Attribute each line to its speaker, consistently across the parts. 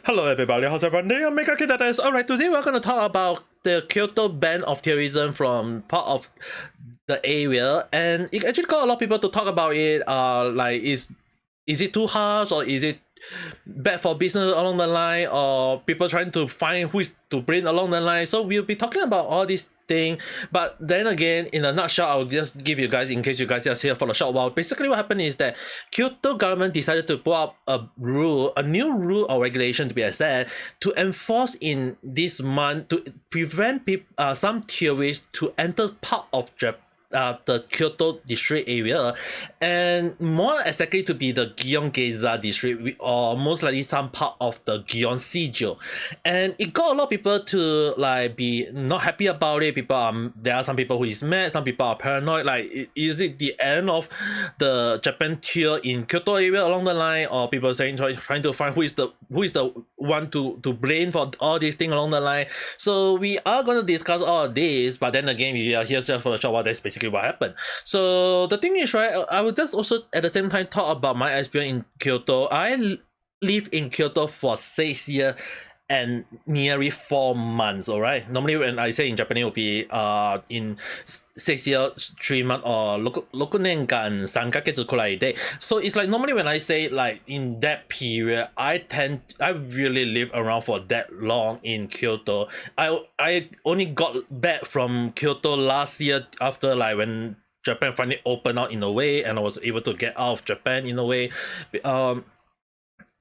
Speaker 1: Hello everybody, how's everyone doing? I'm Mega Cuteness. Alright, today we're gonna talk about the Kyoto ban of tourism from part of the area, and it actually got a lot of people to talk about it. Like is it too harsh, or is it bad for business along the line, or people trying to find who is to bring along the line? So we'll be talking about all these thing, but then again, in a nutshell, I'll just give you guys, in case you guys are here for a short while. Basically what happened is that Kyoto government decided to put up a new rule or regulation to be exact, to enforce in this month to prevent some tourists to enter part of the Kyoto district area, and more exactly to be the Gion district, or most likely some part of the Gion Sijo. And it got a lot of people to like be not happy about it. There are some people who is mad, some people are paranoid, like is it the end of the Japan tour in Kyoto area along the line, or people saying trying to find who is the one to blame for all these things along the line. So we are going to discuss all of this, but then again, we are here just for a short while. That's basically what happened. So the thing is, right, I will just also at the same time talk about my experience in Kyoto. I live in Kyoto for 6 years and nearly 4 months. All right, normally when I say in Japanese, it will be in 6 years 3 months, or 6年間3ヶ月くらいで. So it's like normally when I say like in that period, I really live around for that long in Kyoto. I only got back from Kyoto last year, after like when Japan finally opened out in a way, and I was able to get out of Japan in a way.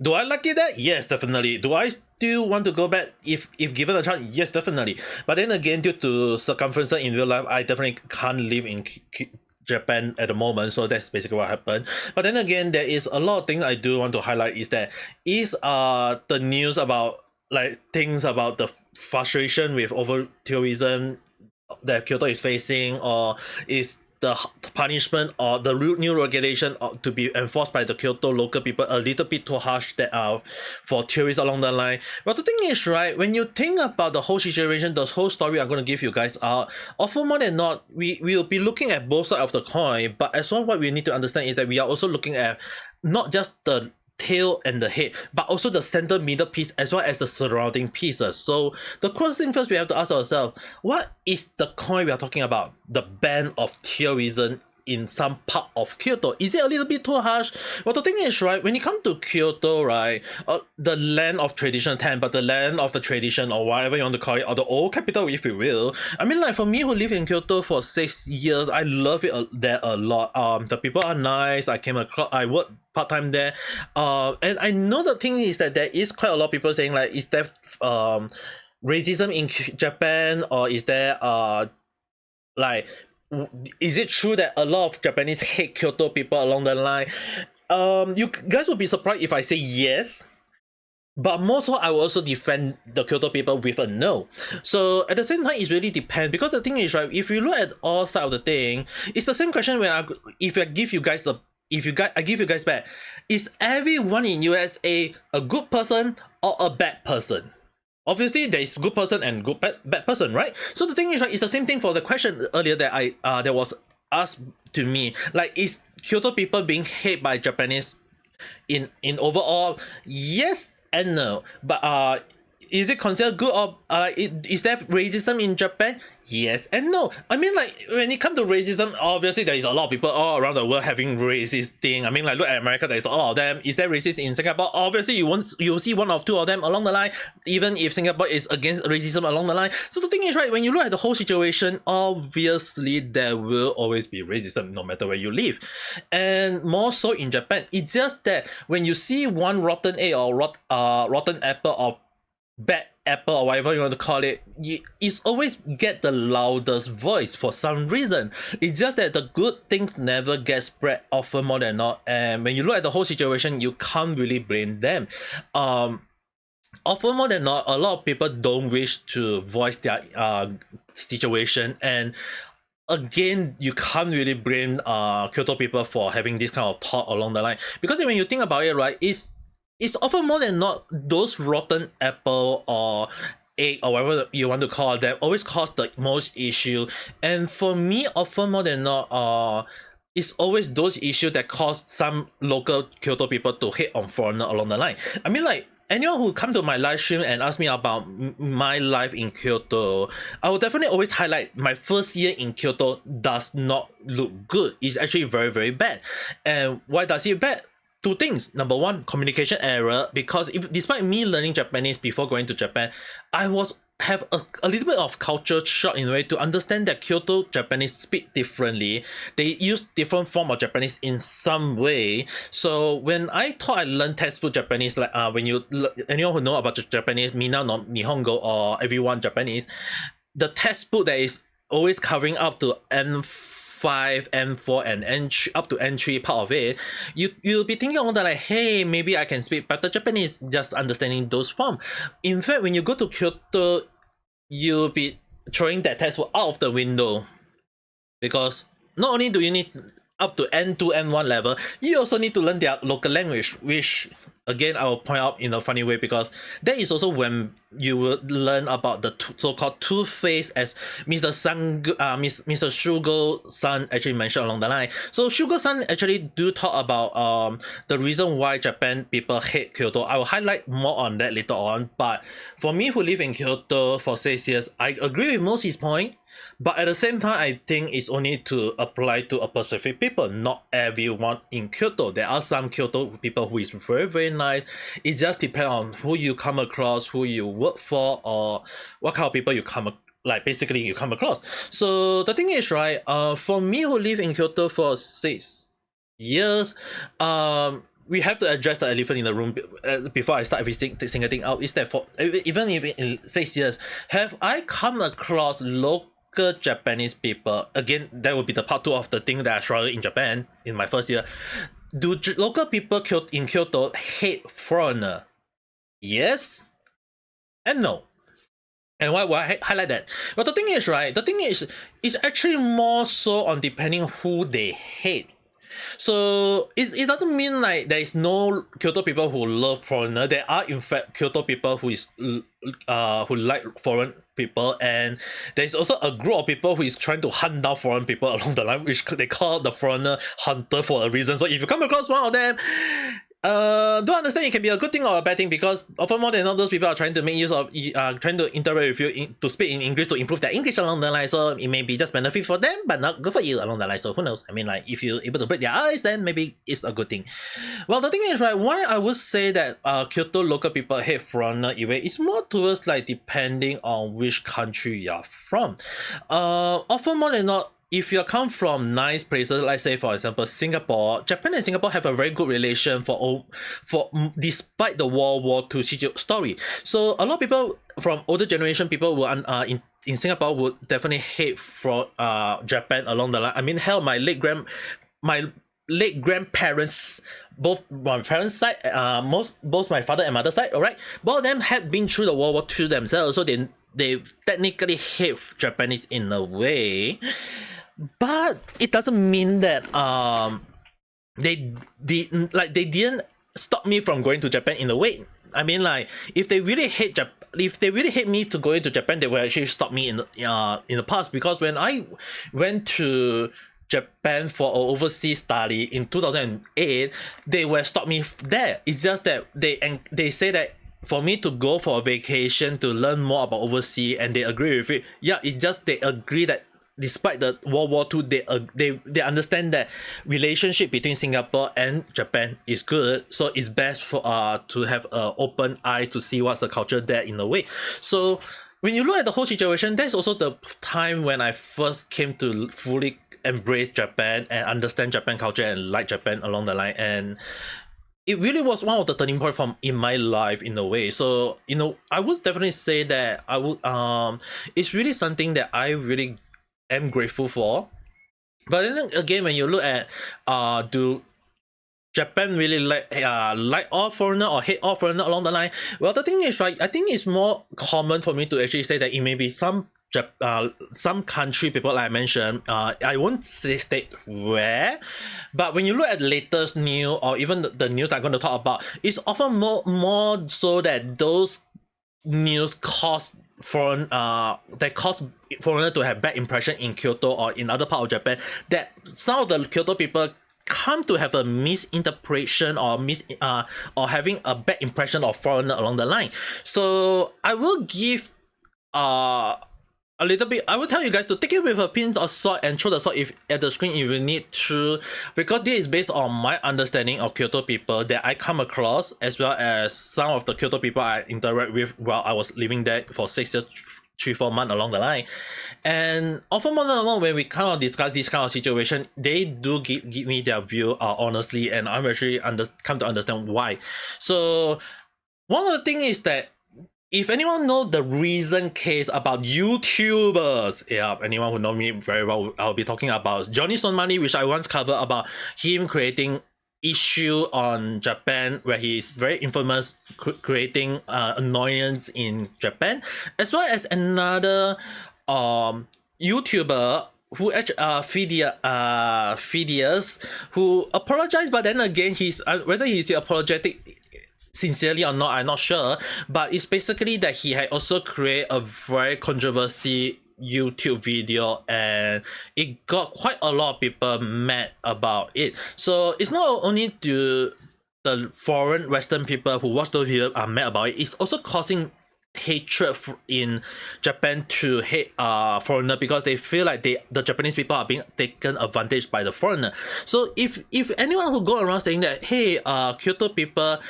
Speaker 1: Do I like it there? Yes, definitely. Do I still want to go back if given a chance? Yes, definitely. But then again, due to circumstances in real life, I definitely can't live in Japan at the moment. So that's basically what happened. But then again, there is a lot of things I do want to highlight, is that the news about like things about the frustration with over tourism that Kyoto is facing, or is the punishment or the new regulation to be enforced by the Kyoto local people a little bit too harsh that for tourists along the line. But the thing is, right, when you think about the whole situation, the whole story I'm going to give you guys out, often more than not, we will be looking at both sides of the coin. But as well, what we need to understand is that we are also looking at not just the tail and the head, but also the center middle piece as well as the surrounding pieces. So the first thing first, we have to ask ourselves, what is the coin we are talking about? The ban of tourism in some part of Kyoto. Is it a little bit too harsh? Well, the thing is, right, when you come to Kyoto, right, the land of tradition but the land of the tradition, or whatever you want to call it, or the old capital, if you will. I mean, like for me, who live in Kyoto for 6 years, I love it there a lot. The people are nice. I work part-time there, and I know the thing is that there is quite a lot of people saying like, is there racism in Japan, or is there like, is it true that a lot of Japanese hate Kyoto people along the line? You guys will be surprised if I say yes, but most of all, I will also defend the Kyoto people with a no. So at the same time, it really depends, because the thing is, right, if you look at all sides of the thing, it's the same question when I give you guys back, is everyone in USA a good person or a bad person? Obviously, there is good person and bad person, right? So the thing is, right, it's the same thing for the question earlier that that was asked to me. Like, is Kyoto people being hated by Japanese in overall? Yes and no. But is it considered good, or is there racism in Japan? Yes and no. I mean, like when it comes to racism, obviously there is a lot of people all around the world having racist thing. I mean, like look at America, there is a lot of them. Is there racist in Singapore? Obviously, you'll see one or two of them along the line, even if Singapore is against racism along the line. So the thing is, right, when you look at the whole situation, obviously there will always be racism no matter where you live, and more so in Japan. It's just that when you see one rotten egg, or rotten apple, or bad apple, or whatever you want to call it, it's always get the loudest voice for some reason. It's just that the good things never get spread often more than not, and when you look at the whole situation, you can't really blame them. Often more than not, a lot of people don't wish to voice their situation, and again, you can't really blame Kyoto people for having this kind of thought along the line, because when you think about it, right, it's often more than not those rotten apple or egg, or whatever you want to call them, always cause the most issue. And for me, often more than not, it's always those issues that cause some local Kyoto people to hate on foreigner along the line. I mean, like, anyone who come to my live stream and ask me about my life in Kyoto, I will definitely always highlight my first year in Kyoto does not look good. It's actually very, very bad. And why does it bad? Two things. Number one, communication error, because despite me learning Japanese before going to Japan, I was have a little bit of culture shock in a way to understand that Kyoto Japanese speak differently. They use different form of Japanese in some way. So when I thought I learned textbook Japanese, like when anyone who know about Japanese, Mina no Nihongo or everyone Japanese, the textbook that is always covering up to N5, N4, and N3, up to N3 part of it, you'll be thinking on that like, hey, maybe I can speak better Japanese just understanding those form. In fact, when you go to Kyoto, you'll be throwing that textbook out of the window, because not only do you need up to N2, N1 level, you also need to learn their local language, which again I will point out in a funny way, because that is also when you will learn about the so-called two-face, as Mr. Shugo-san actually mentioned along the line. So Shugo-san actually do talk about the reason why Japan people hate Kyoto. I will highlight more on that later on, but for me who live in Kyoto for 6 years, I agree with most his point. But at the same time, I think it's only to apply to a Pacific people, not everyone in Kyoto. There are some Kyoto people who is very, very nice. It just depends on who you come across, who you work for, or what kind of people you come across. So the thing is, right, for me who live in Kyoto for 6 years, we have to address the elephant in the room before I start everything single thing out. Is that for even if in 6 years, have I come across local Japanese people? Again, that would be the part 2 of the thing that I struggled in Japan in my first year. Do local people in Kyoto hate foreigner? Yes and no. And why I highlight that? But the thing is, right, it's actually more so on depending who they hate. So it doesn't mean like there is no Kyoto people who love foreigner. There are in fact Kyoto people who like foreign people, and there is also a group of people who is trying to hunt down foreign people along the line, which they call the foreigner hunter for a reason. So if you come across one of them, don't understand it can be a good thing or a bad thing, because often more than not those people are trying to make use of trying to interact with you to speak in English to improve their English along the line. So it may be just benefit for them but not good for you along the line. So who knows? I mean, like, if you're able to break their eyes, then maybe it's a good thing. Well, the thing is, right, why I would say that Kyoto local people hate foreigner even, it's more towards like depending on which country you're from. Often more than not, if you come from nice places, like say for example Singapore, Japan and Singapore have a very good relation for despite the World War II story. So a lot of people from older generation people will in Singapore would definitely hate for Japan along the line. I mean, hell, my late grandparents, both my parents' side, both my father and mother side, alright, both of them had been through the World War II themselves, so they technically hate Japanese in a way. But it doesn't mean that they didn't stop me from going to Japan in a way. I mean, like, if they really hate me to go into Japan, they will actually stop me in the past. Because when I went to Japan for an overseas study in 2008, they will stop me there. It's just that they say that for me to go for a vacation to learn more about overseas, and they agree with it. Yeah, it just they agree that despite the World War II, they understand that relationship between Singapore and Japan is good, so it's best for to have open eyes to see what's the culture there in a way. So when you look at the whole situation, that's also the time when I first came to fully embrace Japan and understand Japan culture and like Japan along the line. And it really was one of the turning point in my life in a way. So, you know, I would definitely say that I would it's really something that I really am grateful for. But then again, when you look at do Japan really like all foreigner or hate all foreigner along the line? Well, the thing is, right, I think it's more common for me to actually say that it may be some country people, like I mentioned, I won't say state where, but when you look at latest news or even the news I'm going to talk about, it's often more so that those news cause foreigner to have bad impression in Kyoto or in other part of Japan, that some of the Kyoto people come to have a misinterpretation or or having a bad impression of foreigner along the line. So I will give a little bit. I will tell you guys to take it with a pinch of salt and throw the salt if at the screen if you need to, because this is based on my understanding of Kyoto people that I come across, as well as some of the Kyoto people I interact with while I was living there for 6 years, 3-4 months along the line. And often more than one, when we kind of discuss this kind of situation, they do give me their view honestly, and I'm actually come to understand why. So one of the things is that if anyone knows the recent case about YouTubers, yeah, anyone who know me very well, I'll be talking about Johnny Money, which I once covered about him creating issue on Japan, where he is very infamous creating annoyance in Japan, as well as another YouTuber who actually Phidias, who apologized, but then again he's whether he's apologetic sincerely or not, I'm not sure, but it's basically that he had also created a very controversy YouTube video, and it got quite a lot of people mad about it. So it's not only to the foreign Western people who watch those videos are mad about it, it's also causing hatred in Japan to hate foreigner, because they feel like the Japanese people are being taken advantage by the foreigner. So if anyone who go around saying that, hey, Kyoto people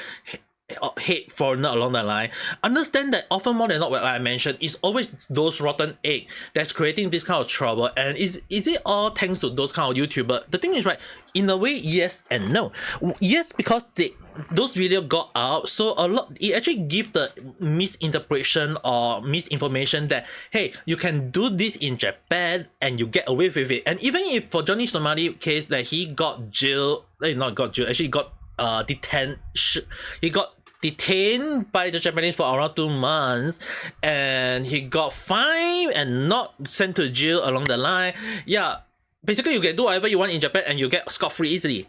Speaker 1: hate foreigner along the line, understand that often more than not, what I mentioned, is always those rotten egg that's creating this kind of trouble. And is it all thanks to those kind of YouTuber? The thing is, right, in a way, yes and no. Yes, because those videos got out, so a lot, it actually gives the misinterpretation or misinformation that, hey, you can do this in Japan and you get away with it. And even if for Johnny Somali case that he got jail, not got jail, actually got he got detained by the Japanese for around 2 months, and he got fined and not sent to jail along the line. Yeah, basically you can do whatever you want in Japan and you get scot-free easily.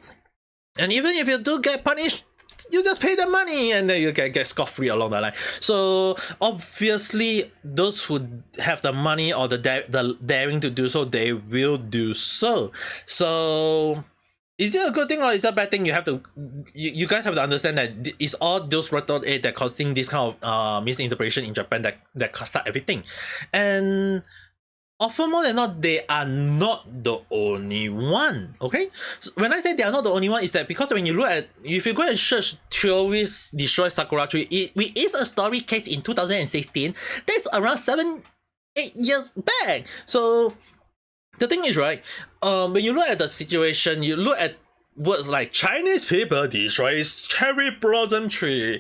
Speaker 1: And even if you do get punished, you just pay the money and then you can get scot-free along the line. So obviously those who have the money or the daring to do so, they will do so. So is it a good thing or is it a bad thing? You have to, you guys have to understand that it's all those rotten egg that causing this kind of misinterpretation in Japan that start everything. And often more than not, they are not the only one. Okay, so when I say they are not the only one, is that because when you look at, if you go and search tourists destroy sakura tree, it is a story case in 2016. That's around 7-8 years back. So the thing is, right, when you look at the situation, you look at words like Chinese people destroys cherry blossom tree.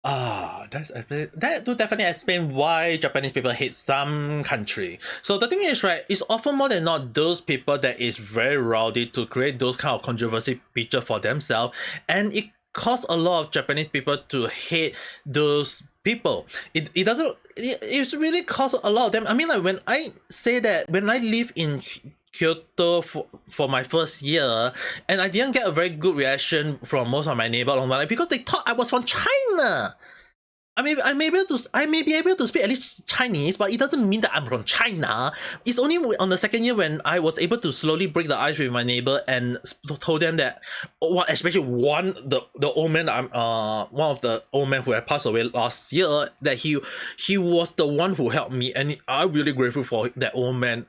Speaker 1: That do definitely explain why Japanese people hate some country. So the thing is, right, it's often more than not those people that is very rowdy to create those kind of controversy picture for themselves, and it causes a lot of Japanese people to hate those people. It really causes a lot of them. I mean, like, when I say that, when I live in Kyoto for my first year, and I didn't get a very good reaction from most of my neighbors along the line because they thought I was from China. I may be able to speak at least Chinese, but it doesn't mean that I'm from China. It's only on the second year when I was able to slowly break the ice with my neighbor and told them that, especially the old man, one of the old men who had passed away last year, that he was the one who helped me, and I'm really grateful for that old man.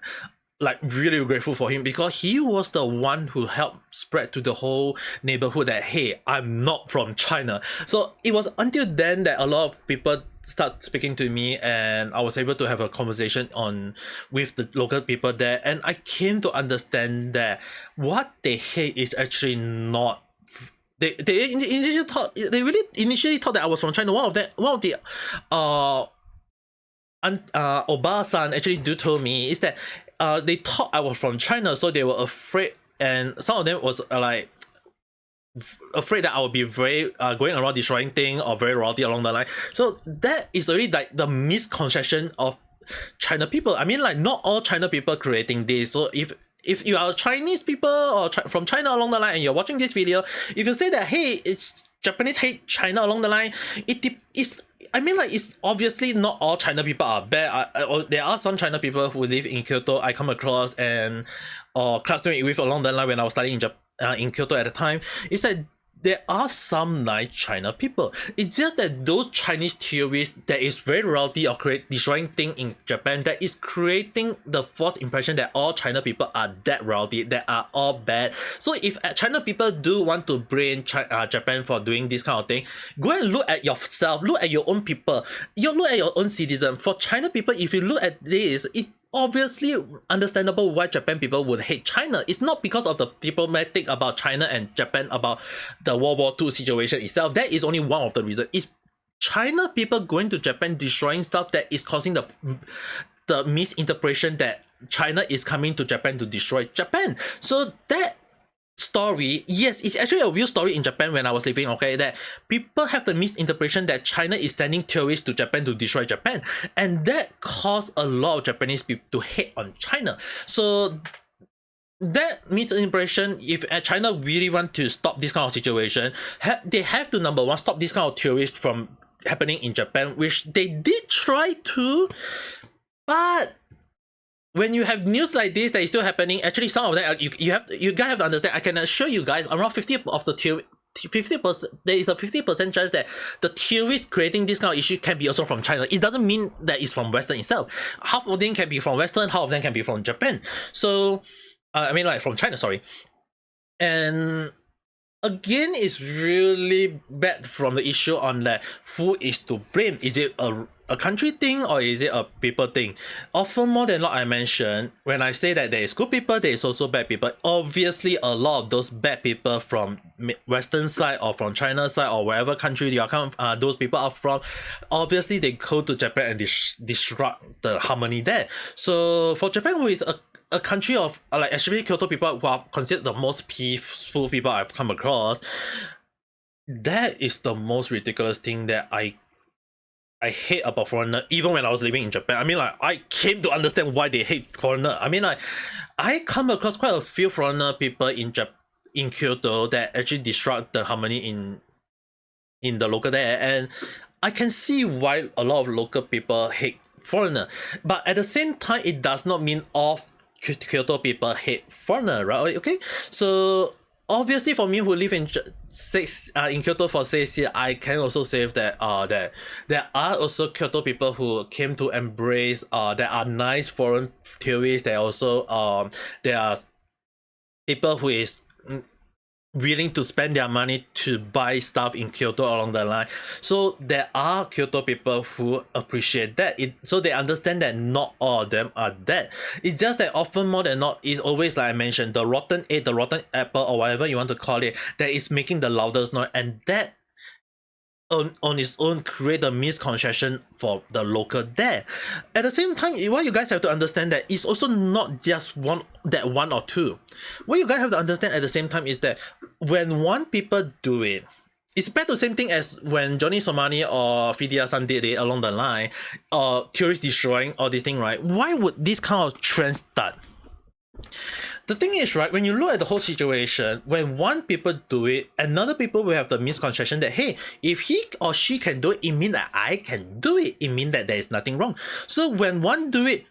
Speaker 1: Like, really grateful for him, because he was the one who helped spread to the whole neighborhood that, hey, I'm not from China. So it was until then that a lot of people start speaking to me, and I was able to have a conversation with the local people there, and I came to understand that what they hate is actually not. They initially thought that I was from China. One of the Oba-san actually told me is that they thought I was from China, so they were afraid, and some of them was like afraid that I would be very going around destroying things or very rowdy along the line. So that is already like the misconception of China people. I mean, like, not all China people creating this. So if you are Chinese people or from China along the line and you're watching this video, if you say that, hey, it's Japanese hate China along the line, it's I mean, like, it's obviously not all China people are bad. There are some China people who live in Kyoto I come across and or classmate with along the line when I was studying in Kyoto at the time. It's that there are some nice China people. It's just that those Chinese theorists that is very rowdy or destroying things in Japan, that is creating the false impression that all China people are that rowdy, that are all bad. So if China people do want to blame Japan for doing this kind of thing, go and look at yourself, look at your own people, you look at your own citizen. For China people, if you look at this, it obviously understandable why Japan people would hate China. It's not because of the diplomatic about China and Japan about the World War II situation itself. That is only one of the reasons. It's China people going to Japan destroying stuff that is causing the misinterpretation that China is coming to Japan to destroy Japan. So that story, yes, it's actually a real story in Japan when I was living, okay, that people have the misinterpretation that China is sending tourists to Japan to destroy Japan, and that caused a lot of Japanese people to hate on China. So that misimpression, if China really want to stop this kind of situation, they have to, number one, stop this kind of tourists from happening in Japan, which they did try to, but when you have news like this that is still happening, actually some of them you guys have to understand. I can assure you guys, around 50% of the 50%, there is a 50% chance that the theories creating this kind of issue can be also from China. It doesn't mean that it's from Western itself. Half of them can be from Western, half of them can be from Japan. So I mean, like, from China, sorry. And again, it's really bad from the issue on that who is to blame. Is it a country thing or is it a people thing? Often more than what I mentioned, when I say that there is good people, there is also bad people. Obviously, a lot of those bad people from Western side or from China side or wherever country you are those people are from, obviously they go to Japan and disrupt the harmony there. So for Japan, who is a country of like, especially Kyoto people who are considered the most peaceful people I've come across, that is the most ridiculous thing that I hate about foreigner. Even when I was living in Japan, I mean, like, I came to understand why they hate foreigner. I mean, like, I come across quite a few foreigner people in Kyoto that actually disrupt the harmony in the local there, and I can see why a lot of local people hate foreigner. But at the same time, it does not mean all Kyoto people hate foreigner, right? Okay, so obviously for me who live in Kyoto for 6 years, I can also say that that there are also Kyoto people who came to embrace there are nice foreign tourists. There are also there are people who is willing to spend their money to buy stuff in Kyoto along the line. So there are Kyoto people who appreciate that. So they understand that not all of them are that. It's just that often more than not, it's always like I mentioned, the rotten egg, the rotten apple, or whatever you want to call it, that is making the loudest noise, and that on its own create a misconception for the local there. At the same time, what you guys have to understand that it's also not just one or two. What you guys have to understand at the same time is that when one people do it, it's back to the same thing as when Johnny Somani or Fidia-san did it along the line, or tourists destroying all this thing, right? Why would this kind of trend start? The thing is, right, when you look at the whole situation, when one people do it, another people will have the misconception that, hey, if he or she can do it, it means that I can do it. It means that there is nothing wrong. So when one do it,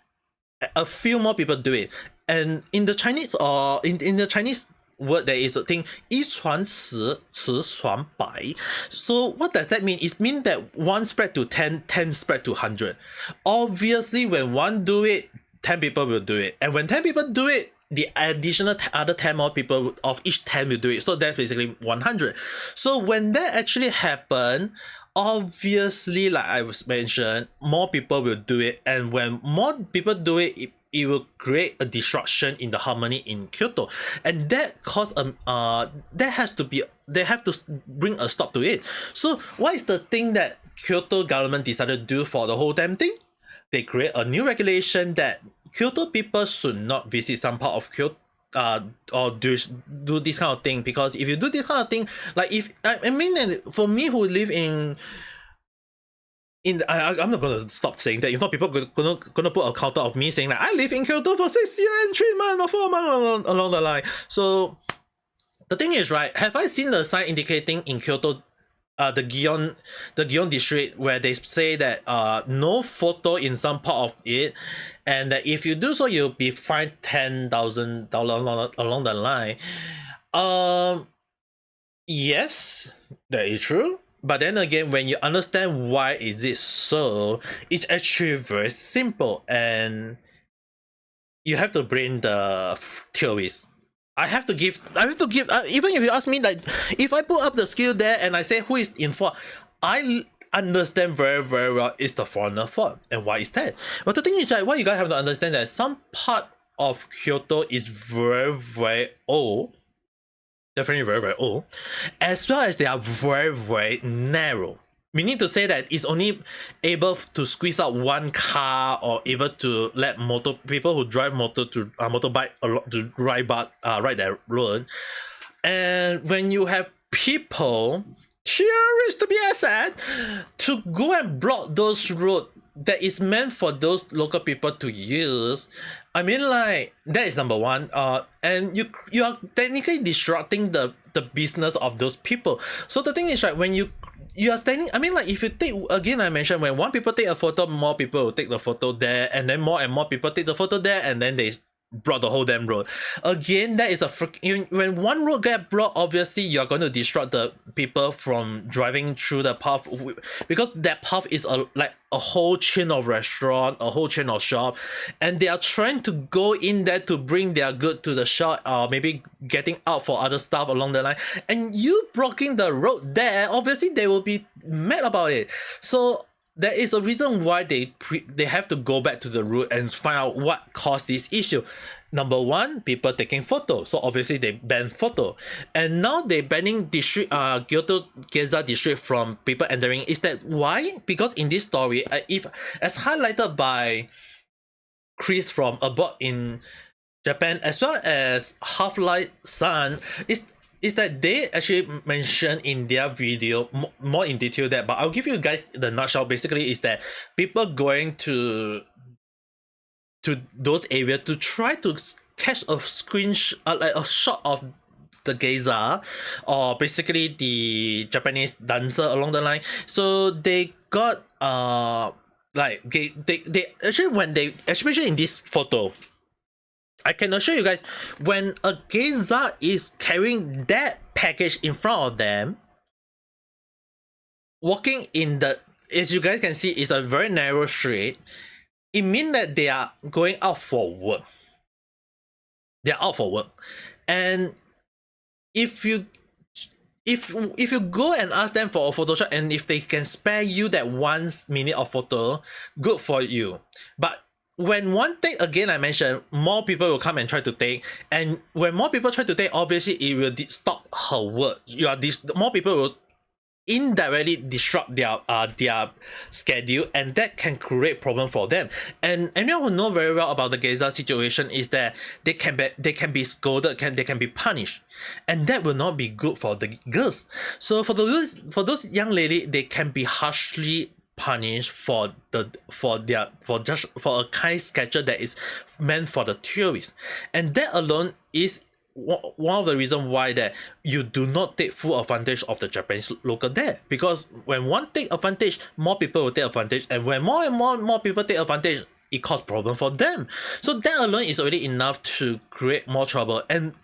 Speaker 1: a few more people do it. And in the Chinese or in the Chinese word, there is a thing, 一传十，十传百. So what does that mean? It means that one spread to 10, 10 spread to 100. Obviously, when one do it, 10 people will do it. And when 10 people do it, the additional other 10 more people of each 10 will do it. So that's basically 100. So when that actually happen, obviously, like I was mentioned, more people will do it. And when more people do it, it will create a disruption in the harmony in Kyoto. And that cause they have to bring a stop to it. So what is the thing that Kyoto government decided to do for the whole damn thing? They create a new regulation that Kyoto people should not visit some part of Kyoto or do this kind of thing, because if you do this kind of thing, like, if I mean, for me who live I'm not gonna stop saying that. If not, people gonna put a counter of me saying like I live in Kyoto for 6 years and 3 months or 4 months along the line. So the thing is, right, have I seen the sign indicating in Kyoto the Gion district, where they say that no photo in some part of it, and that if you do so, you'll be fined $10,000 along the line. Yes, that is true. But then again, when you understand why is it so, it's actually very simple, and you have to bring the theories. I have to give, even if you ask me, like, if I put up the skill there and I say who is in fault, I understand very, very well it's the foreigner fault. And why is that? But the thing is that what you guys have to understand that some part of Kyoto is very, very old. Definitely very, very old. As well as they are very, very narrow. Meaning to say that it's only able to squeeze out one car, or able to let people who drive motorbike to ride that road. And when you have people, tourists to be exact, to go and block those roads that is meant for those local people to use, I mean, like, that is number one. And you are technically disrupting the business of those people. So the thing is, right, when you are standing, I mean, like, if you take, again, I mentioned, when one people take a photo, more people will take the photo there, and then more and more people take the photo there, and then they block the whole damn road. Again, that is a when one road get blocked, obviously you're going to disrupt the people from driving through the path, because that path is like a whole chain of restaurant, a whole chain of shop, and they are trying to go in there to bring their good to the shop, or maybe getting out for other stuff along the line, and you blocking the road there, obviously they will be mad about it. So there is a reason why they have to go back to the root and find out what caused this issue. Number one, people taking photos, so obviously they ban photo, and now they banning district Kyoto Geza district from people entering. Is that why? Because in this story, if as highlighted by Chris from Abroad in Japan, as well as Half-Life Sun, is that they actually mention in their video more in detail that, but I'll give you guys the nutshell. Basically is that people going to those areas to try to catch a like a shot of the geisha, or basically the Japanese dancer along the line. So they got like they actually, when they, especially in this photo, I can assure you guys, when a geisha is carrying that package in front of them, walking in the, as you guys can see, it's a very narrow street. It means that they are going out for work. They are out for work, and if you go and ask them for a photo shot, and if they can spare you that 1 minute of photo, good for you. But when one take, again, I mentioned, more people will come and try to take, and when more people try to take, obviously it will stop her work. More people will indirectly disrupt their schedule, and that can create problem for them. And anyone who know very well about the geisha situation is that they can be scolded, they can be punished, and that will not be good for the girls. So for those young lady, they can be harshly punished for a kind schedule that is meant for the tourists, and that alone is one of the reasons why that you do not take full advantage of the Japanese local there. Because when one take advantage, more people will take advantage, and when more and more people take advantage, it causes problem for them. So that alone is already enough to create more trouble. And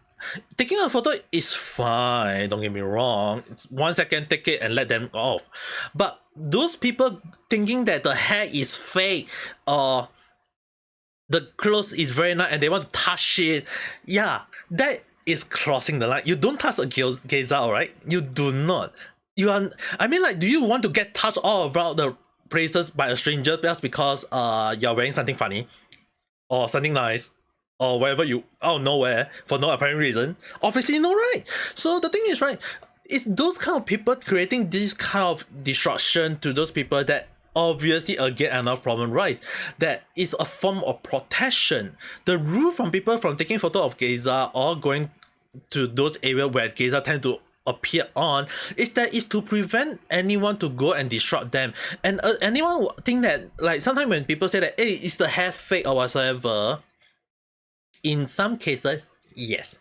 Speaker 1: taking a photo is fine, don't get me wrong, it's 1 second, take it and let them off. But those people thinking that the hair is fake, or the clothes is very nice and they want to touch it, yeah, that is crossing the line. You don't touch a geisha, alright? You do not. You are, I mean, like, do you want to get touched all around the places by a stranger just because you're wearing something funny or something nice, or wherever you out nowhere for no apparent reason? Obviously no, right? So the thing is, right, it's those kind of people creating this kind of disruption to those people that obviously again another problem rise. That is a form of protection. The rule from people from taking photo of geisha or going to those areas where geisha tend to appear on is to prevent anyone to go and disrupt them. And anyone think that, like, sometimes when people say that, hey, is the hair fake or whatsoever, in some cases, yes.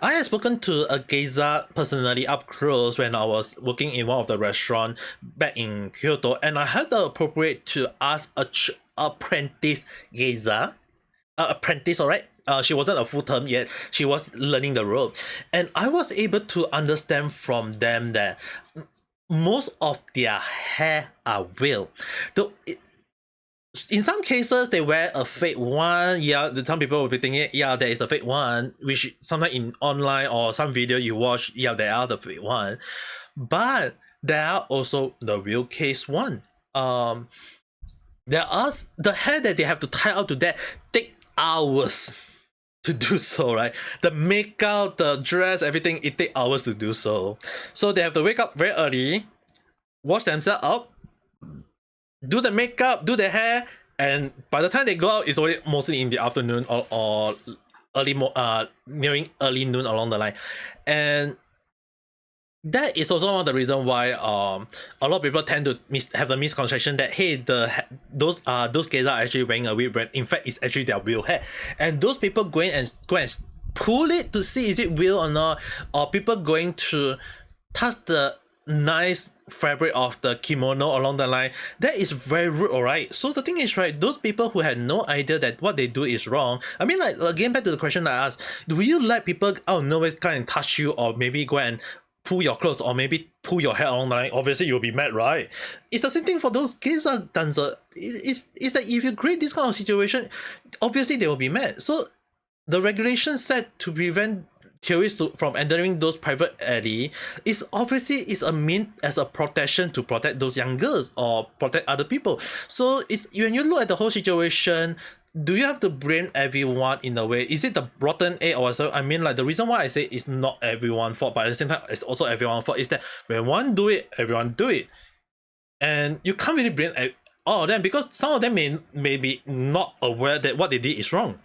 Speaker 1: I have spoken to a geisha personally up close when I was working in one of the restaurants back in Kyoto, and I had the appropriate to ask a apprentice geisha, apprentice, alright. She wasn't a full term yet. She was learning the rope, and I was able to understand from them that most of their hair are real. Though in some cases they wear a fake one. Yeah, some people will be thinking, yeah, there is a fake one, which sometimes in online or some video you watch, yeah, there are the fake one, but there are also the real case one. There are the hair that they have to tie out to that take hours to do so, right? The makeup, the dress, everything, it take hours to do so. So they have to wake up very early, wash themselves up, do the makeup, do the hair, and by the time they go out, it's already mostly in the afternoon or nearing early noon along the line. And that is also one of the reasons why a lot of people tend to have the misconception that, hey, those guys are actually wearing a wig, when in fact it's actually their real hair. And those people go and pull it to see is it real or not, or people going to touch the nice fabric of the kimono along the line. That is very rude, alright? So the thing is, right, those people who had no idea that what they do is wrong, I mean, like, again, back to the question I asked, do you let people out of nowhere come and touch you, or maybe go and pull your clothes, or maybe pull your hair along the line? Obviously you'll be mad, right? It's the same thing for those geisha dancer. It's that if you create this kind of situation, obviously they will be mad. So the regulation set to prevent tourists from entering those private alley is obviously a mean as a protection to protect those young girls or protect other people. So it's when you look at the whole situation, do you have to blame everyone in a way? Is it the rotten egg or so? I mean, like, the reason why I say it's not everyone's fault, but at the same time it's also everyone's fault, is that when one do it, everyone do it, and you can't really blame all of them, because some of them may be not aware that what they did is wrong.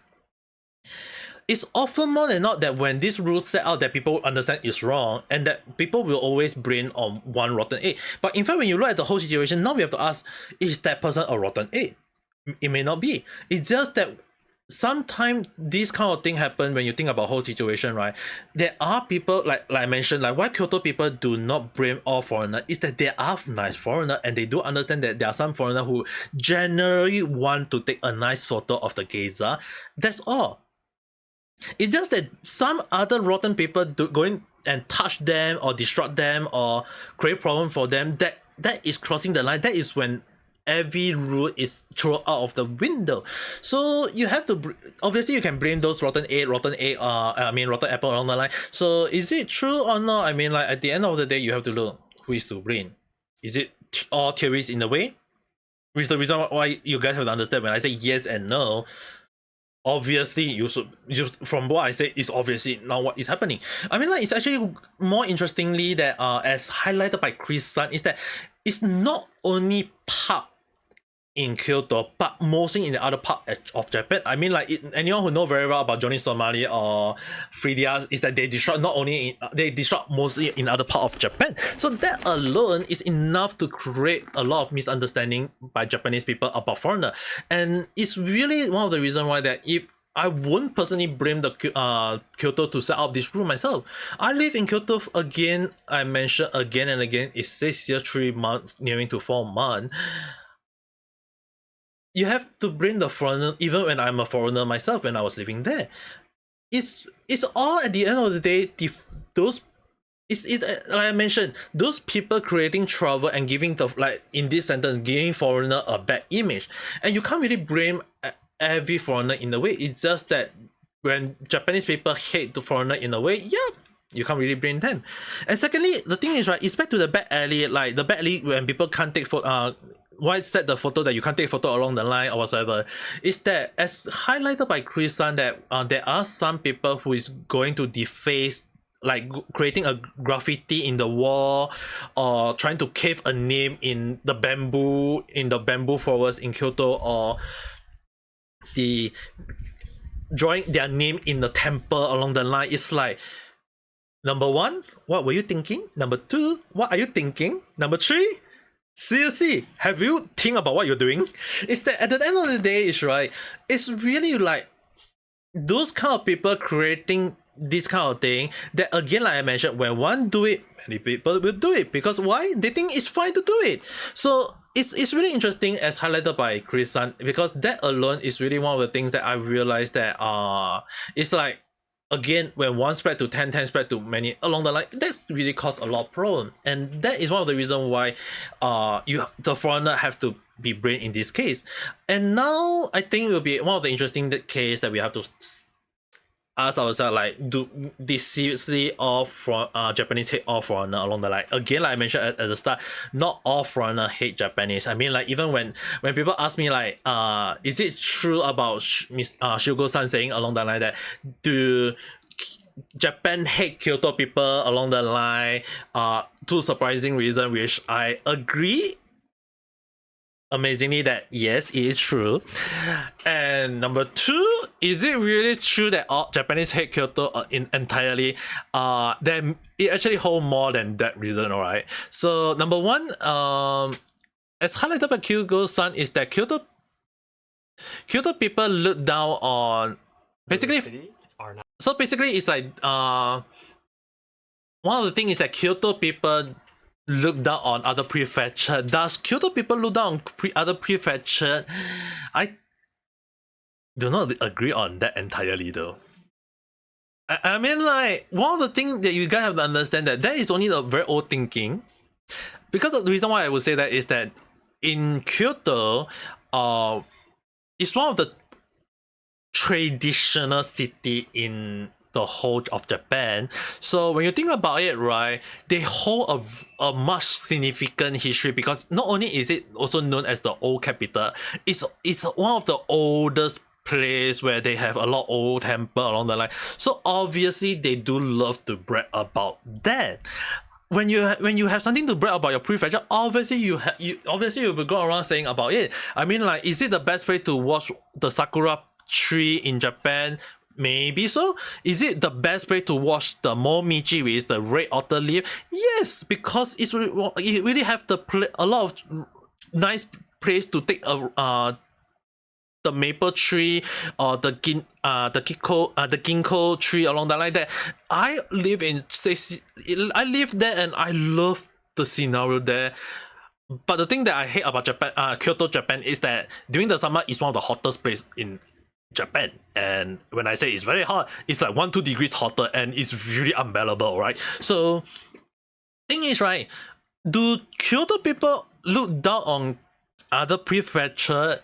Speaker 1: It's often more than not that when these rules set out, that people understand is wrong, and that people will always blame on one rotten egg. But in fact, when you look at the whole situation, now we have to ask, is that person a rotten egg? It may not be. It's just that sometimes this kind of thing happen when you think about whole situation, right? There are people, like I mentioned, like why Kyoto people do not blame all foreigners is that there are nice foreigners, and they do understand that there are some foreigners who generally want to take a nice photo of the geisha. That's all. It's just that some other rotten people going and touch them or disrupt them or create problem for them, that is crossing the line. That is when every rule is thrown out of the window. So you have to, obviously you can blame those rotten rotten apple along the line. So is it true or not? I mean, like, at the end of the day, you have to look who is to blame. Is it all theories in the way? Which is the reason why you guys have to understand when I say yes and no. Obviously, you should, from what I say, is obviously not what is happening. I mean, like, it's actually more interestingly that as highlighted by Chris Sun, is that it's not only pub in Kyoto, but mostly in the other part of Japan. I mean, like, anyone who know very well about Johnny Somali or Frida is that they disrupt not only they disrupt mostly in other part of Japan. So that alone is enough to create a lot of misunderstanding by Japanese people about foreigner, and it's really one of the reasons why that if I wouldn't personally blame the Kyoto to set up this rule myself. I live in Kyoto again. I mentioned again and again. It's 6 years, 3 months, nearing to 4 months. You have to blame the foreigner, even when I'm a foreigner myself when I was living there. It's all at the end of the day, those it's like I mentioned, those people creating trouble and giving the, like in this sentence, giving foreigner a bad image. And you can't really blame every foreigner in a way. It's just that when Japanese people hate the foreigner in a way, yeah, you can't really blame them. And secondly, the thing is, right, it's back to the back alley, like the back alley when people can't take why set the photo that you can't take photo along the line or whatsoever, is that as highlighted by Chris Sun, that there are some people who is going to deface, like creating a graffiti in the wall or trying to carve a name in the bamboo forest in Kyoto, or the drawing their name in the temple along the line. It's like, number one, what were you thinking? Number two, what are you thinking? Number three, seriously, have you think about what you're doing? It's that at the end of the day, it's right, it's really like those kind of people creating this kind of thing, that again, like I mentioned, when one do it, many people will do it, because why? They think it's fine to do it. So it's really interesting, as highlighted by Chris Sun, because that alone is really one of the things that I realized that it's like, again, when one spread to 10, 10 spread to many along the line, that's really caused a lot of problem. And that is one of the reasons why the foreigner have to be brain in this case. And now I think it will be one of the interesting case that we have to ask ourselves, like, do this seriously all from Japanese hate all foreigner along the line? Again, like I mentioned at the start, not all foreigner hate Japanese. I mean, like, even when people ask me, like, is it true about Miss Shugo-san saying along the line that do Japan hate Kyoto people along the line, two surprising reason, which I agree amazingly that yes, it is true. And number two, is it really true that all Japanese hate Kyoto entirely? Then it actually hold more than that reason, alright? So number one, as highlighted by Kyugo-san, is that Kyoto people look down on basically. So basically, it's like one of the things is that Kyoto people look down on other prefecture. Does Kyoto people look down on other prefecture? I do not agree on that entirely, though. I mean, like, one of the things that you guys have to understand that is only a very old thinking. Because the reason why I would say that is that in Kyoto, it's one of the traditional city in the whole of Japan. So when you think about it, right, they hold a much significant history, because not only is it also known as the old capital, it's one of the oldest place where they have a lot of old temple along the line. So obviously they do love to brag about that. When you have something to brag about your prefecture, obviously you will go around saying about it. I mean, like, is it the best way to watch the sakura tree in Japan? Maybe so. Is it the best way to watch the Momichi, which is the red otter leaf? Yes, because it really have a lot of nice place to take the maple tree or the ginkgo tree along the line. That I live there and I love the scenario there. But the thing that I hate about Japan, Kyoto, Japan, is that during the summer it's one of the hottest place in Japan, and when I say it's very hot, it's like 1-2 degrees hotter, and it's really unbearable, right? So thing is, right, do Kyoto people look down on other prefecture?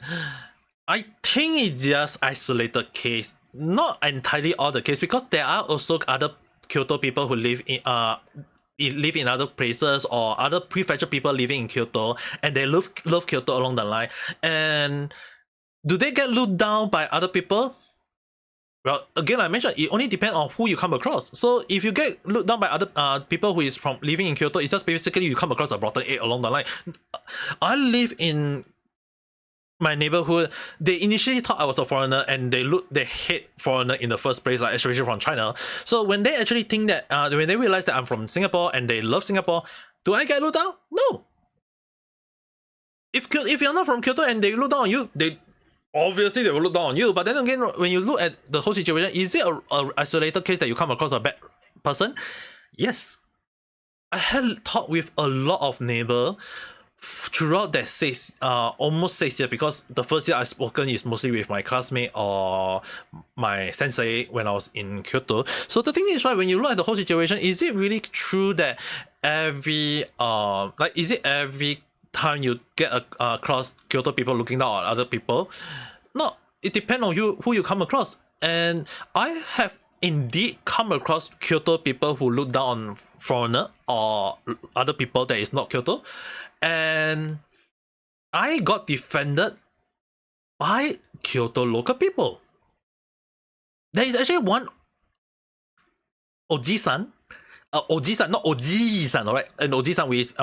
Speaker 1: I think it's just isolated case, not entirely all the case, because there are also other Kyoto people who live in other places, or other prefecture people living in Kyoto, and they love Kyoto along the line. And do they get looked down by other people? Well, again, I mentioned it only depends on who you come across. So if you get looked down by other people who is from living in Kyoto, it's just basically you come across a rotten egg along the line. I live in my neighborhood. They initially thought I was a foreigner, and they hate foreigner in the first place, like especially from China. So when they actually think that when they realize that I'm from Singapore and they love Singapore, do I get looked down? No. If you're not from Kyoto and they look down on you, obviously they will look down on you. But then again, when you look at the whole situation, is it a isolated case that you come across a bad person? Yes. I had talked with a lot of neighbors throughout that almost 6 years, because the first year I spoken is mostly with my classmate or my sensei when I was in Kyoto. So the thing is, right, when you look at the whole situation, is it really true that every time you get across Kyoto people looking down on other people? No, it depends on who you come across. And I have indeed come across Kyoto people who look down on foreigner or other people that is not Kyoto, and I got defended by Kyoto local people. There is actually one Oji-san, not Oji-san, alright? An Oji-san, which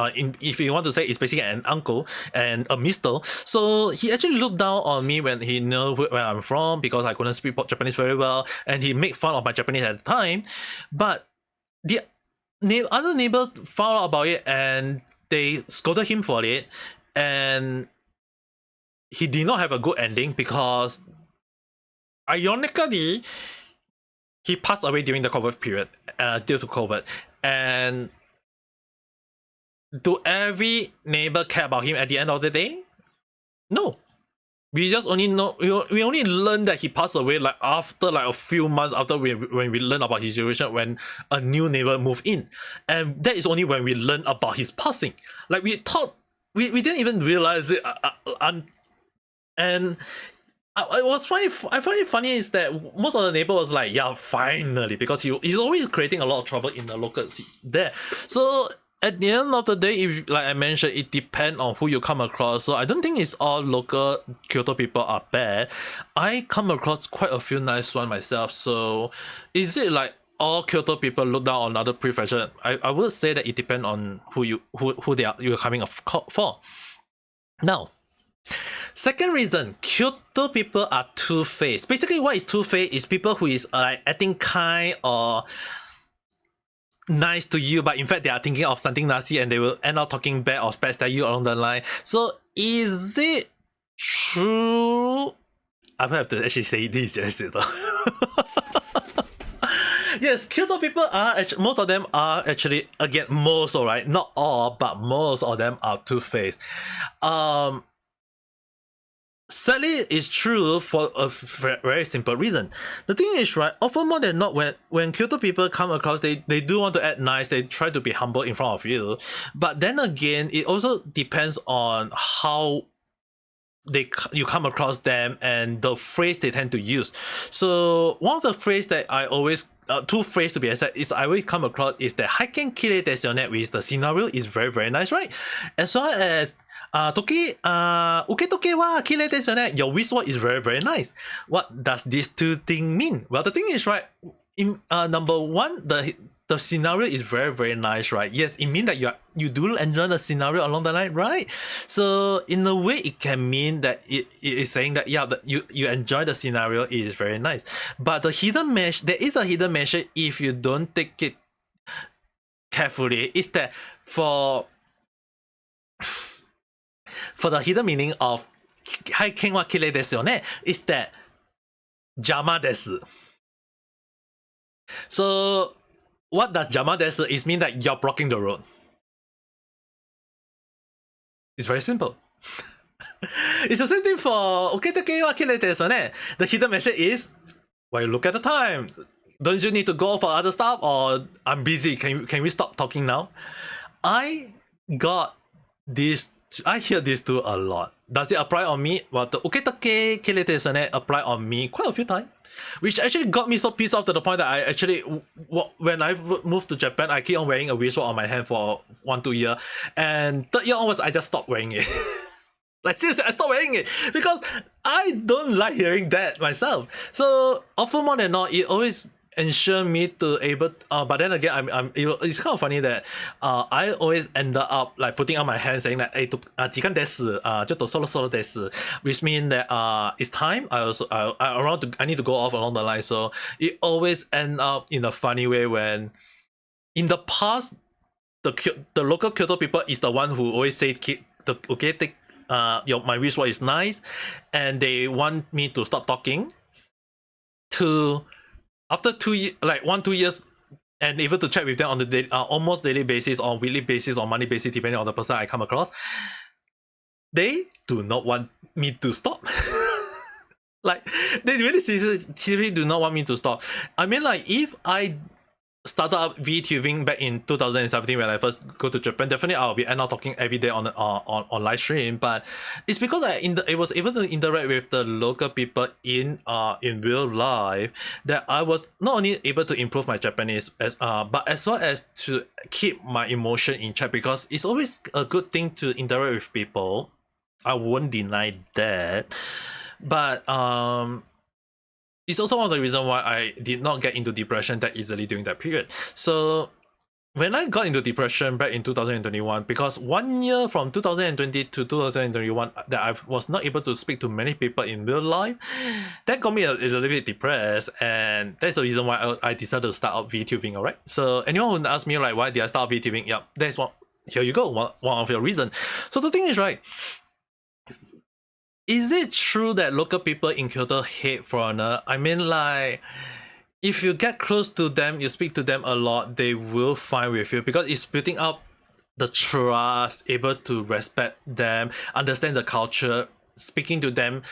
Speaker 1: if you want to say, is basically an uncle and a mister. So he actually looked down on me when he knew where I'm from, because I couldn't speak Japanese very well, and he made fun of my Japanese at the time. But the other neighbor found out about it, and they scolded him for it, and he did not have a good ending, because ironically, he passed away during the COVID period, due to COVID. And do every neighbor care about him at the end of the day? No. We just only know, we only learned that he passed away like after like a few months after when we learned about his situation, when a new neighbor moved in. And that is only when we learned about his passing. Like we thought, we didn't even realize it. And it was funny. I find it funny is that most of the neighbor was like, yeah, finally, because he's always creating a lot of trouble in the local there. So at the end of the day, if like I mentioned, it depends on who you come across. So I don't think it's all local Kyoto people are bad. I come across quite a few nice ones myself. So is it like all Kyoto people look down on other prefecture? I would say that it depends on who you're coming for. Now, second reason, Kyoto people are two-faced. Basically, what is two-faced is people who is like acting kind or nice to you, but in fact they are thinking of something nasty and they will end up talking bad or backstab you along the line. So is it true? I will have to actually say this, yes. Yes, Kyoto people are actually, most of them are actually, again, most, alright, not all, but most of them are two-faced. Sadly, it's true for a very simple reason. The thing is, right, often more than not, when Kyoto people come across, they do want to act nice, they try to be humble in front of you. But then again, it also depends on how you come across them and the phrase they tend to use. So one of the phrases that I always two phrases to be exact is I always come across is that haiken kirei desu yo ne, which the scenario is very, very nice, right? As well as toki uketoke wa kirei desu yo ne, your wristwatch is very, very nice. What does these two things mean? Well, the thing is, right, in number one, the scenario is very, very nice, right? Yes, it means that you do enjoy the scenario along the line, right? So in a way, it can mean that it is saying that, yeah, that you enjoy the scenario, it is very nice. But the hidden message, there is a hidden message if you don't take it carefully, is that for the hidden meaning of haiken wa kirei desu yo ne, is that jama desu. So what does jama desu is mean that you're blocking the road. It's very simple. It's the same thing for uketoke wa kirei desu yo ne. The hidden message is, well, look at the time. Don't you need to go for other stuff, or I'm busy? Can we stop talking now? I hear this too a lot. Does it apply on me? Well, the uketoke kirei desu yo ne apply on me quite a few times, which actually got me so pissed off to the point that I actually, when I moved to Japan, I keep on wearing a wristwatch on my hand for 1-2 years, and third year onwards, I just stopped wearing it. Like seriously, I stopped wearing it because I don't like hearing that myself. So often more than not, it always ensure me to able. But then again, it's kind of funny that I always end up like putting out my hand saying that, hey, 時間です, ちょっとそろそろです, which means that it's time. I need to go off along the line. So it always end up in a funny way when, in the past, the local Kyoto people is the one who always say my wristwatch is nice, and they want me to stop talking. To after 1-2 years, and able to chat with them on the almost daily basis, or weekly basis, or monthly basis, depending on the person I come across, they do not want me to stop. Like they really seriously do not want me to stop. I mean, like if I started up VTubing back in 2017 when I first go to Japan, definitely I'll be end up talking every day on live stream. But it's because I was able to interact with the local people in real life that I was not only able to improve my Japanese but as well as to keep my emotion in check, because it's always a good thing to interact with people. I won't deny that. But it's also one of the reasons why I did not get into depression that easily during that period. So when I got into depression back in 2021, because 1 year from 2020 to 2021 that I was not able to speak to many people in real life, that got me a little bit depressed, and that's the reason why I decided to start up VTubing, alright? So anyone who asks me like, why did I start VTubing? Yeah, that's one. Here you go, one of your reasons. So the thing is, right, is it true that local people in Kyoto hate foreigner? I mean, like, if you get close to them, you speak to them a lot, they will fine with you because it's building up the trust, able to respect them, understand the culture, speaking to them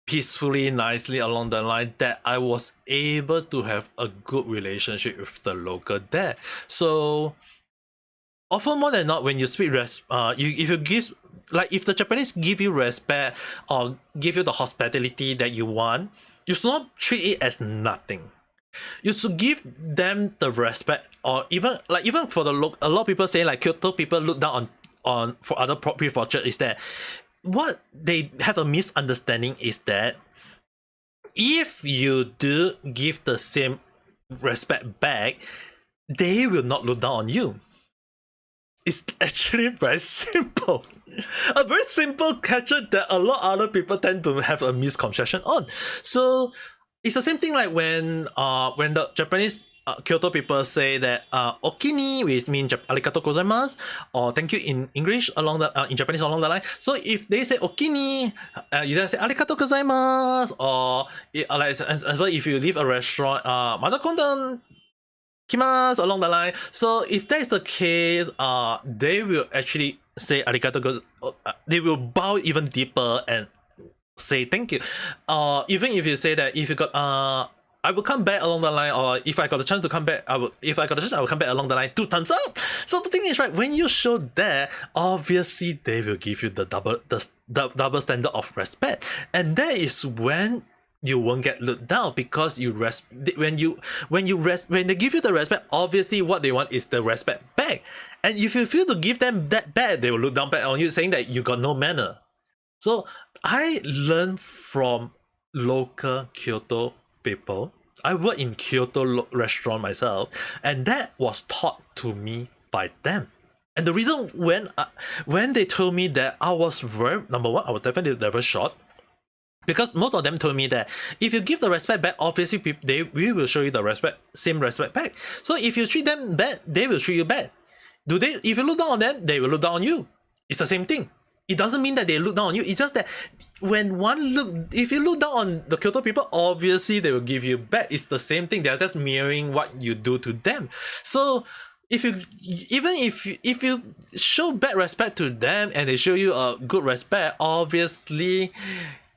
Speaker 1: peacefully, nicely along the line, that I was able to have a good relationship with the local there. So often more than not, when you speak if you give, like, if the Japanese give you respect or give you the hospitality that you want, you should not treat it as nothing. You should give them the respect, or even for the look. A lot of people say like Kyoto people look down on for other prefecture is that what they have a misunderstanding is that if you do give the same respect back, they will not look down on you. It's actually very simple. A very simple catcher that a lot of other people tend to have a misconception on. So it's the same thing like when the Japanese Kyoto people say that okini, which means arigato gozaimasu, or thank you in English along the in Japanese along the line. So if they say okini, you just say arigato gozaimasu, or like as well if you leave a restaurant, madakondan kimasu along the line. So if that is the case, they will actually say arigato they will bow even deeper and say thank you. Even if you say that if you got I will come back along the line, or if I got the chance to come back, I will come back along the line 2 times up. So the thing is, right, when you show that, obviously they will give you the double standard of respect, and that is when you won't get looked down, because when they give you the respect, obviously what they want is the respect back. And if you feel to give them that back, they will look down back on you, saying that you got no manner. So I learned from local Kyoto people. I work in Kyoto restaurant myself, and that was taught to me by them. And the reason when they told me that, I was very, number one, I was definitely never shocked, because most of them told me that if you give the respect back, obviously we will show you the same respect back. So if you treat them bad, they will treat you bad. If you look down on them, they will look down on you. It's the same thing. It doesn't mean that they look down on you. It's just that if you look down on the Kyoto people, obviously they will give you back. It's the same thing. They're just mirroring what you do to them. So if you show bad respect to them and they show you a good respect, obviously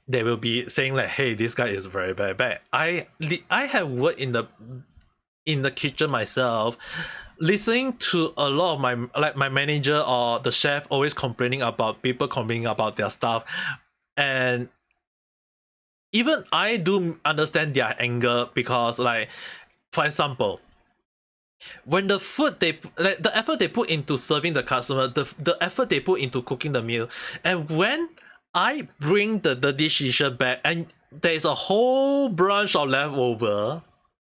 Speaker 1: they will be saying like, hey, this guy is very bad. I have worked in the kitchen myself, listening to a lot of my manager or the chef always complaining about their stuff, and even I do understand their anger, because, like, for example, when the food the effort they put into serving the customer, the effort they put into cooking the meal, and when I bring the dishes back and there's a whole bunch of leftover.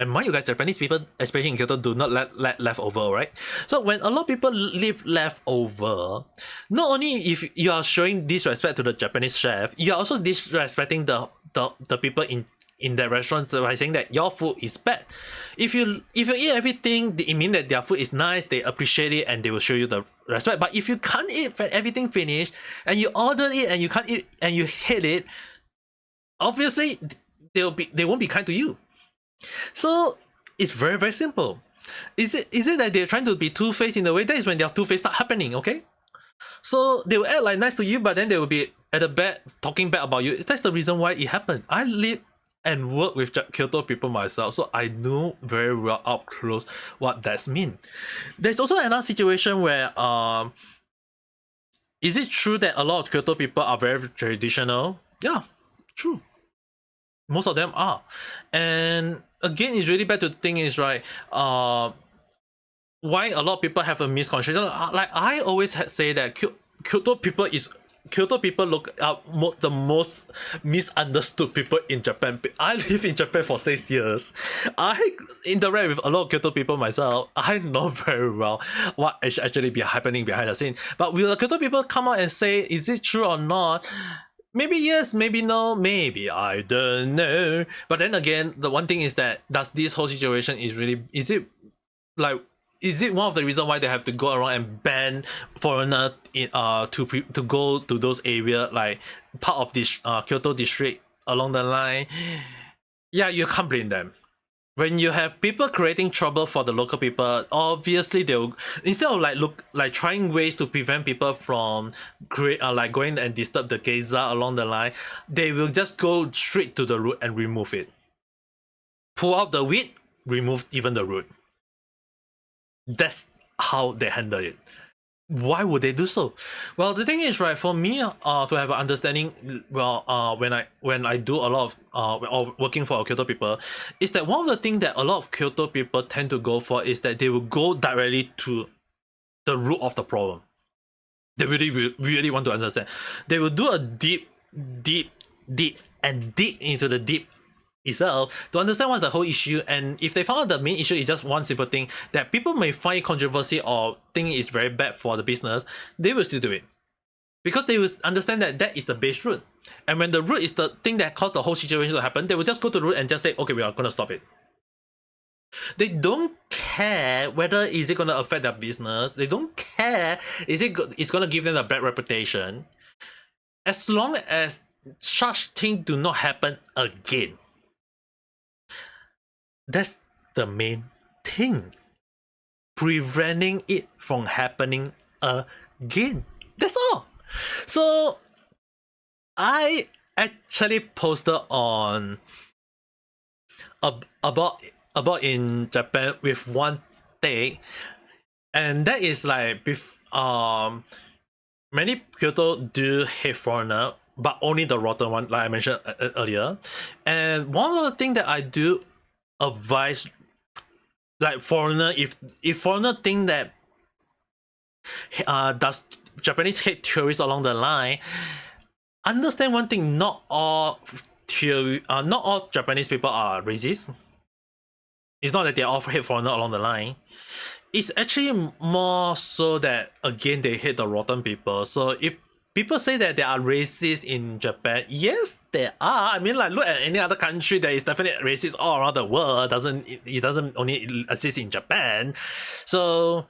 Speaker 1: And mind you guys, Japanese people, especially in Kyoto, do not let leftover, right? So when a lot of people leave leftover, not only if you are showing disrespect to the Japanese chef, you are also disrespecting the people in the restaurants by saying that your food is bad. If you eat everything, it means that their food is nice, they appreciate it, and they will show you the respect. But if you can't eat everything finished, and you order it and you can't eat and you hate it, obviously they won't be kind to you. So it's very, very simple. Is it that they're trying to be two-faced in a way? That is when their two-faced start happening, okay? So they will act like nice to you, but then they will be at the back talking bad about you. That's the reason why it happened. I live and work with Kyoto people myself, so I know very well up close what that's mean. There's also another situation where is it true that a lot of Kyoto people are very traditional? Yeah, true. Most of them are. And again, it's really bad to think is, right, why a lot of people have a misconception. Like I always say that Kyoto people look up the most misunderstood people in Japan. I live in Japan for 6 years. I interact with a lot of Kyoto people myself. I know very well what is actually happening behind the scene. But will the Kyoto people come out and say, is it true or not? Maybe yes, maybe no, maybe I don't know. But then again, the one thing is that does this whole situation is it one of the reasons why they have to go around and ban foreigner to go to those areas, like part of this Kyoto district along the line? Yeah, you can't blame them. When you have people creating trouble for the local people, obviously they'll, instead of like trying ways to prevent people from create like going and disturb the geisha along the line, they will just go straight to the root and remove it. Pull out the weed, remove even the root. That's how they handle it. Why would they do so? Well, the thing is, right, for me, to have an understanding, well, when I do a lot of or working for Kyoto people, is that one of the things that a lot of Kyoto people tend to go for is that they will go directly to the root of the problem. They really want to understand. They will do a deep, deep, and dig into the deep itself to understand what's the whole issue. And if they found out the main issue is just one simple thing that people may find controversy or think is very bad for the business, they will still do it because they will understand that that is the base root. And when the root is the thing that caused the whole situation to happen, they will just go to the root and just say, okay, we are going to stop it. They don't care whether is it going to affect their business. They don't care is it's going to give them a bad reputation. As long as such thing do not happen again. That's the main thing. Preventing it from happening again. That's all. So I actually posted on about in Japan with one take, and that is like many Kyoto do hate foreigner, but only the rotten one, like I mentioned earlier. And one of the things that I do advise, like foreigner, if foreigner think that does Japanese hate tourists along the line, understand one thing: not all Japanese people are racist. It's not that they all hate foreigner along the line. It's actually more so that again they hate the rotten people. So if people say that they are racist in Japan, yes, they are. I mean, like look at any other country that is definitely racist all around the world. It doesn't only exist in Japan. So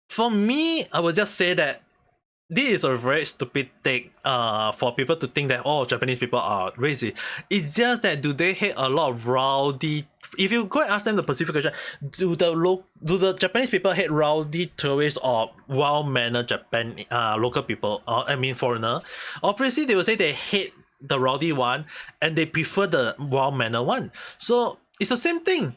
Speaker 1: for me, I would just say that this is a very stupid take for people to think that all Japanese people are racist. It's just that do they hate a lot of rowdy, if you go and ask them the specific question, do the Japanese people hate rowdy tourists or well-mannered local people, I mean foreigner? Obviously they will say they hate the rowdy one and they prefer the well-mannered one. So it's the same thing.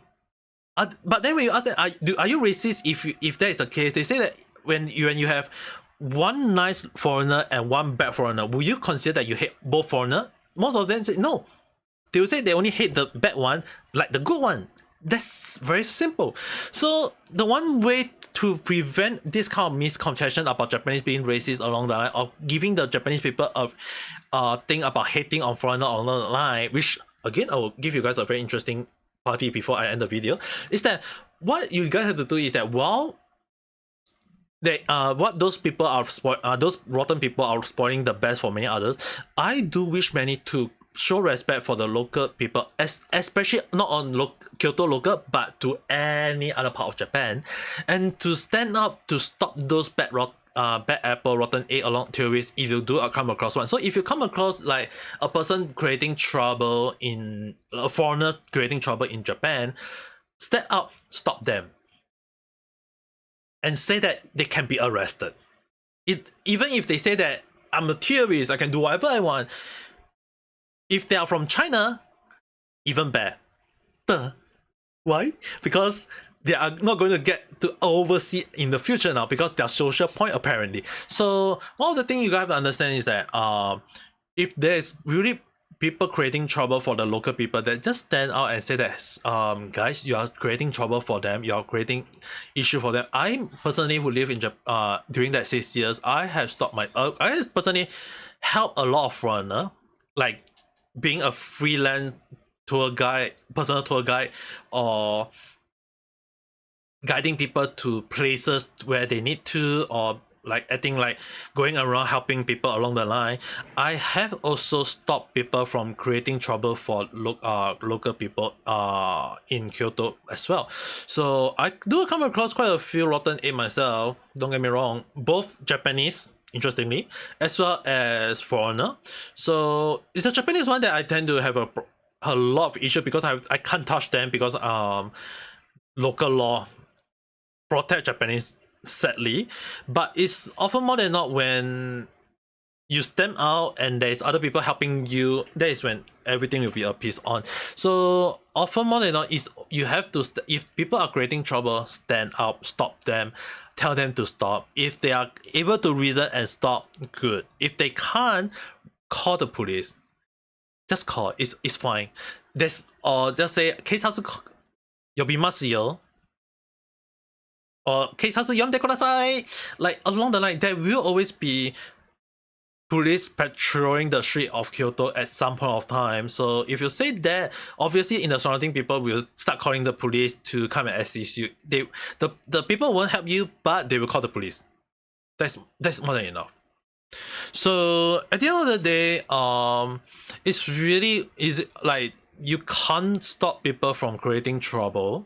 Speaker 1: But then when you ask them, are you racist if that is the case, they say that when you have one nice foreigner and one bad foreigner, will you consider that you hate both foreigner? Most of them say no. They will say they only hate the bad one, like the good one. That's very simple. So the one way to prevent this kind of misconception about Japanese being racist along the line, or giving the Japanese people a thing about hating on foreigner along the line, which again I will give you guys a very interesting party before I end the video, is that what you guys have to do is that while what those people are those rotten people are spoiling the best for many others, I do wish many to show respect for the local people, especially not on Kyoto local, but to any other part of Japan, and to stand up to stop those bad apple rotten egg along tourists if you do come across one. So if you come across like a person creating trouble in a foreigner creating trouble in Japan, step up, stop them, and say that they can be arrested. Even if they say that I'm a tourist, I can do whatever I want. If they are from China, even better. Why? Because they are not going to get to oversee in the future now because their social point apparently. So one of the things you guys have to understand is that if there's really people creating trouble for the local people, that just stand out and say that guys, you are creating trouble for them, you are creating issue for them. I personally who live in Japan during that 6 years, I have stopped I personally help a lot of foreigner, like being a freelance tour guide, personal tour guide, or guiding people to places where they need to, or like I think like going around helping people along the line. I have also stopped people from creating trouble for local people in Kyoto as well. So I do come across quite a few rotten egg myself, don't get me wrong, both Japanese interestingly, as well as foreigner. So it's a Japanese one that I tend to have a lot of issue because I can't touch them because local law protect Japanese, sadly. But it's often more than not when you stand out and there's other people helping you, that is when everything will be a piece on. So often more than not is you have to if people are creating trouble, stand up, stop them, tell them to stop. If they are able to reason and stop, good. If they can't, call the police. Just call. It's fine. There's or just say 警察呼びますよ or 警察呼んでください. Like along the line, there will always be police patrolling the street of Kyoto at some point of time. So if you say that, obviously in the surrounding people will start calling the police to come and assist you. The people won't help you, but they will call the police. That's more than enough. So at the end of the day, it's really easy. Like you can't stop people from creating trouble.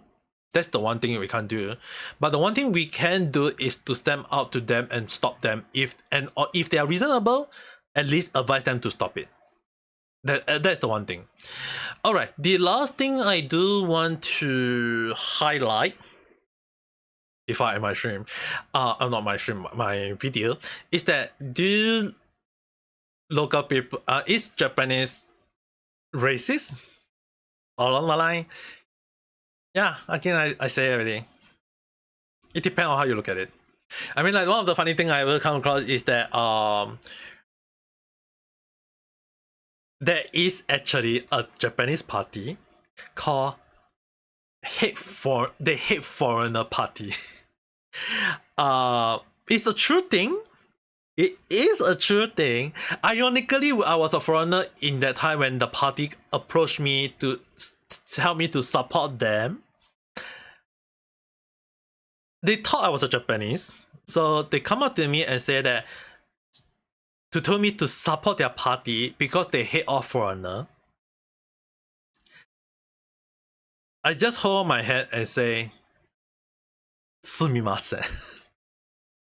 Speaker 1: That's the one thing we can't do. But the one thing we can do is to stand out to them and stop them. If they are reasonable, at least advise them to stop it. That's the one thing. Alright, the last thing I do want to highlight, if I am my stream, not my stream, my video, is that do local people, is Japanese racist along the line? Yeah, again, I say already. It depends on how you look at it. I mean, like one of the funny thing I will come across is that there is actually a Japanese party called the Hate Foreigner Party. It's a true thing. It is a true thing. Ironically, I was a foreigner in that time when the party approached me to tell me to support them. They thought I was a Japanese, so they come up to me and say that to tell me to support their party because they hate all foreigner. I just hold my head and say, "Sumimasen,"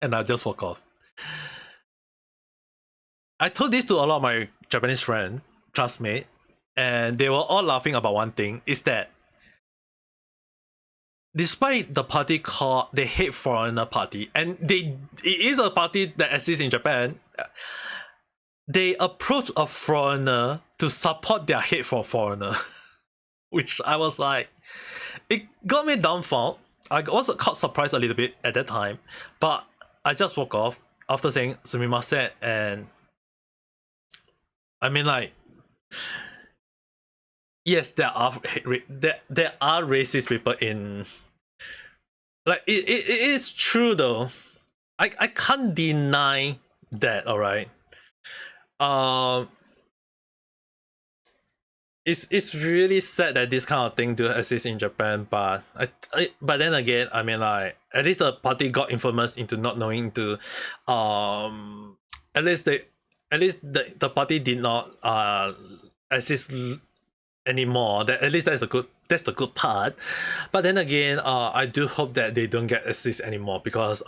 Speaker 1: and I just walk off. I told this to a lot of my Japanese friends, classmates, and they were all laughing about one thing: is that despite the party called the Hate Foreigner Party, and it is a party that exists in Japan, they approach a foreigner to support their hate for foreigner, which I was like, it got me dumbfounded. I was caught surprised a little bit at that time, but I just walk off after saying sumimasen, and I mean, like, yes, there are racist people in. Like it is true though. I can't deny that. All right. It's really sad that this kind of thing do exist in Japan, but but then again, I mean, like, at least the party got infamous into not knowing to at least the party did not exist anymore. That at least that's the good part. But then again, I do hope that they don't get assist anymore because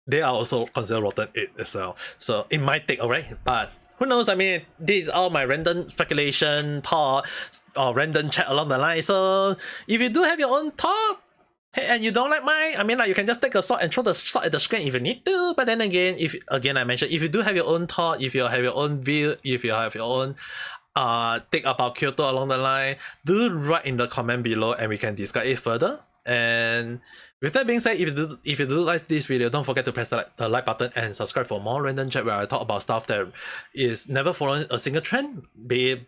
Speaker 1: they are also considered rotten it as well. So it might take, alright, but who knows? I mean, this is all my random speculation, thought, or random chat along the line. So if you do have your own thought, and you don't like mine, I mean, like, you can just take a sword and throw the sword at the screen if you need to. But then again, I mentioned, if you do have your own thought, if you have your own view, if you have your own take about Kyoto along the line, do write in the comment below and we can discuss it further. And with that being said, if you do like this video, don't forget to press the like button and subscribe for more random chat where I talk about stuff that is never following a single trend, be it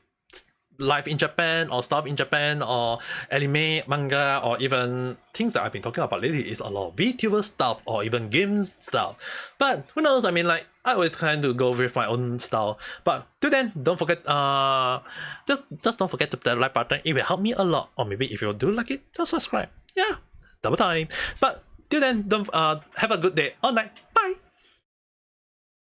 Speaker 1: life in Japan or stuff in Japan or anime, manga, or even things that I've been talking about lately is a lot of VTuber stuff or even games stuff. But who knows? I mean, like, I always kind of go with my own style. But till then, don't forget just don't forget to hit the like button. It will help me a lot. Or maybe if you do like it, just subscribe. Yeah, double time. But till then, don't have a good day or night.